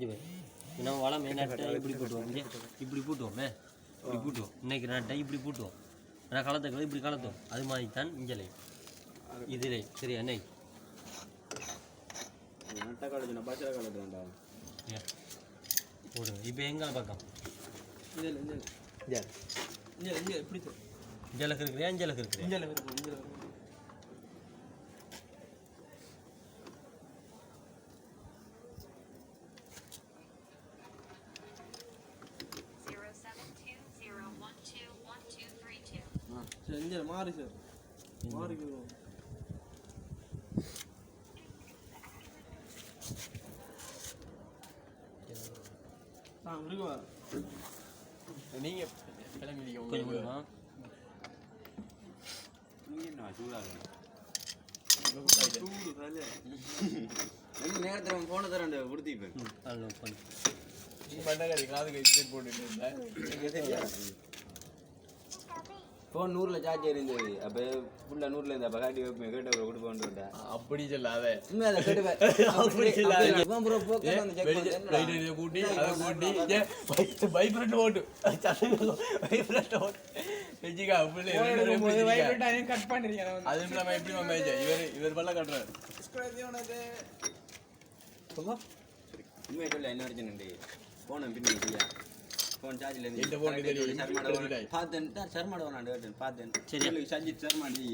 இது நம்ம வளமே நட்டை இப்படி போட்டுவோம் இப்படி போட்டுவோமே இப்படி போட்டுவோம் இன்னைக்கு நட்டை இப்படி போட்டுவோம் நான் கலத்துக்களை இப்படி கலத்துவோம் அது மாதிரி தான் இஞ்சலை இதிலே சரி அன்னை நட்டை கலத்துனா பச்சை கலத்துண்டா போடுங்க இப்போ எங்கே பக்கம் எப்படி இஞ்சலுக்கு இருக்கிறேன் இஞ்சலுக்கு இருக்கிறேன் இங்கே மாறி சார் மாறிக்கிறோம் இருக்குவா நீங்கள் கொஞ்சம் நேரத்தில் போன தரேன் கொடுத்திப்பேன் பண்ணகாரி காது கை போட்டுட்டு ஃபோன் 100ல் சார்ஜ் இருந்தது அப்போ ஃபுல்லாக 100ல் இருந்து அப்போ காட்டி வைப்பேன் கேட்டு கொடுக்க வந்துட்டேன் அப்படி சொல்லாத உண்மை அதை கேட்டுவேன் அப்படி கூட்டி அதை கூட்டி வைப்ரேட் ஓட்டு வைப்ரேட் ஓட்டு வச்சுக்கா அப்படி கட் பண்ணிருக்கேன் அது இல்லாமல் எப்படி மேட்ச் இவர் பல்ல கட்டுறாரு உண்மையை சொல்ல என்ன பிரச்சனை ஃபோனை பின்னியா ஃபோன் சார்ஜில் எந்த ஃபோன் பார்த்தேன் சர்மாட வேணாண்டு கேட்டேன் பார்த்தேன் சரி சஜித் சர்மாடி